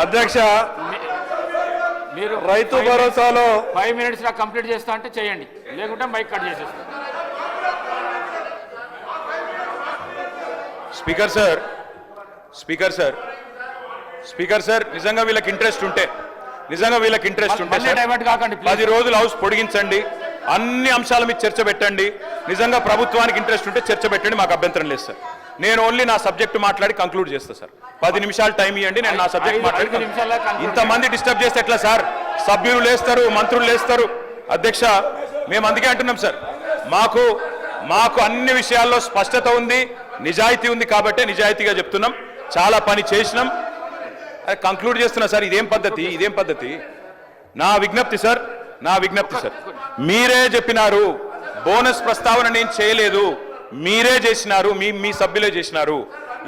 అధ్యక్ష మీరు రైతు భరోసాలో 5 minutes లా కంప్లీట్ చేస్తా అంటే చేయండి, లేకుంటే మైక్ కట్ చేసేస్తాం. స్పీకర్ సార్ నిజంగా వీళ్ళకి ఇంట్రెస్ట్ ఉంటే డైవర్ట్ కాకండి 10 రోజులు హౌస్ పొడిగించండి, అన్ని అంశాల మీద చర్చ పెట్టండి. నిజంగా ప్రభుత్వానికి ఇంట్రెస్ట్ ఉంటే చర్చ పెట్టండి, మాకు అభ్యంతరం లేదు సార్. నేను ఓన్లీ నా సబ్జెక్ట్ మాట్లాడి కంక్లూడ్ చేస్తా సార్. 10 నిమిషాలు టైం ఇవ్వండి, నేను నా సబ్జెక్ట్ మాట్లాడి. ఇంతమంది డిస్టర్బ్ చేస్తే ఎట్లా సార్? సభ్యులు లేస్తారు, మంత్రులు లేస్తారు. అధ్యక్ష, మేము అందుకే అంటున్నాం సార్, మాకు అన్ని విషయాల్లో స్పష్టత ఉంది, నిజాయితీ ఉంది కాబట్టి నిజాయితీగా చెప్తున్నాం. చాలా పని చేసినాం, కంక్లూడ్ చేస్తున్నా సార్. ఇదేం పద్ధతి? నా విజ్ఞప్తి సార్, మీరే చెప్పినారు బోనస్ ప్రస్తావన నేను చేయలేదు, మీరే చేసినారు, మీ సభ్యులే చేసినారు.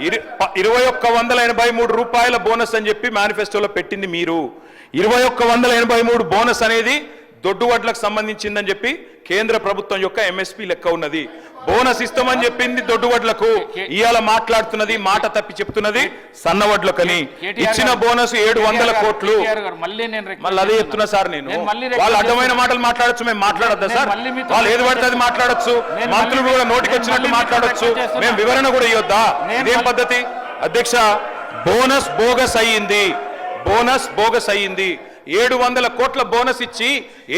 2183 రూపాయల బోనస్ అని చెప్పి మేనిఫెస్టోలో పెట్టింది మీరు. 2183 బోనస్ అనేది దొడ్డు వడ్లకు సంబంధించిందని చెప్పి కేంద్ర ప్రభుత్వం యొక్క ఎంఎస్పీ లెక్క ఉన్నది. బోనస్ ఇస్తామని చెప్పింది దొడ్డు వడ్లకు, ఇవాళ మాట్లాడుతున్నది మాట తప్పి చెప్తున్నది సన్న వడ్లకని. ఇచ్చిన బోనస్ 700 కోట్లు. మళ్ళీ అదే చెప్తున్నా సార్ నేను. వాళ్ళు అడ్డమైన మాటలు మాట్లాడచ్చు, మేము మాట్లాడద్దా సార్? వాళ్ళు ఏది పడితే అది మాట్లాడచ్చు, మంత్రులు కూడా నోటికి వచ్చినట్టు మాట్లాడచ్చు, మేము వివరణ కూడా ఇవ్వద్దా? ఇదేం పద్ధతి? అధ్యక్ష, బోనస్ బోగస్ అయ్యింది. 700 కోట్ల బోనస్ ఇచ్చి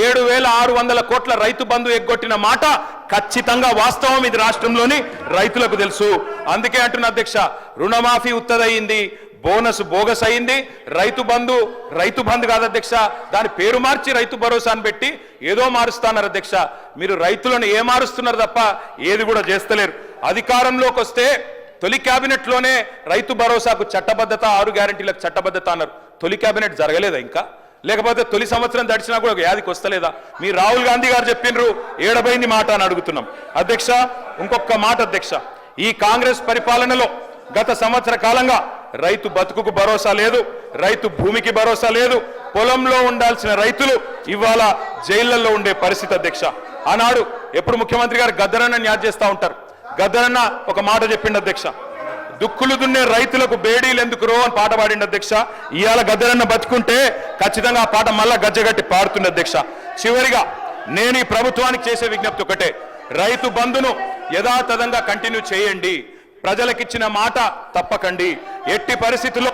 7600 కోట్ల రైతు బంధు ఎగ్గొట్టిన మాట ఖచ్చితంగా వాస్తవం. ఇది రాష్ట్రంలోని రైతులకు తెలుసు. అందుకే అంటున్న అధ్యక్ష, రుణమాఫీ ఉత్తదయింది, బోనస్ బోగస్ అయింది. రైతు బంధు కాదు అధ్యక్ష, దాని పేరు మార్చి రైతు భరోసా అని పెట్టి ఏదో మారుస్తున్నారు అధ్యక్ష. మీరు రైతులను ఏ మారుస్తున్నారు తప్ప ఏది కూడా చేస్తలేరు. అధికారంలోకి వస్తే తొలి కేబినెట్ లోనే రైతు భరోసాకు చట్టబద్ధత, 6 గ్యారెంటీలకు చట్టబద్ధత అన్నారు. తొలి కేబినెట్ జరగలేదా ఇంకా? లేకపోతే తొలి సంవత్సరం దడిచినా కూడా వ్యాధికి వస్తలేదా? మీరు రాహుల్ గాంధీ గారు చెప్పిండ్రు, ఏడబైంది మాట అని అడుగుతున్నాం. అధ్యక్ష, ఇంకొక మాట అధ్యక్ష, ఈ కాంగ్రెస్ పరిపాలనలో గత సంవత్సర కాలంగా రైతు బతుకుకు భరోసా లేదు, రైతు భూమికి భరోసా లేదు. పొలంలో ఉండాల్సిన రైతులు ఇవాళ జైళ్లలో ఉండే పరిస్థితి అధ్యక్ష. ఆనాడు ఎప్పుడు ముఖ్యమంత్రి గారు గద్దరన్న యాద్ చేస్తూ ఉంటారు. గద్దరన్న ఒక మాట చెప్పిండు అధ్యక్ష, దుక్కులు దున్నే రైతులకు బేడీలు ఎందుకురో అని పాట పాడిండు అధ్యక్ష. ఇవాళ గద్దరన్న బతుకుంటే ఖచ్చితంగా ఆ పాట మళ్ళా గజ్జగట్టి పాడుతుంది అధ్యక్ష. చివరిగా నేను ఈ ప్రభుత్వానికి చేసే విజ్ఞప్తి ఒకటే, రైతు బంధును యథాతథంగా కంటిన్యూ చేయండి, ప్రజలకిచ్చిన మాట తప్పకండి. ఎట్టి పరిస్థితుల్లో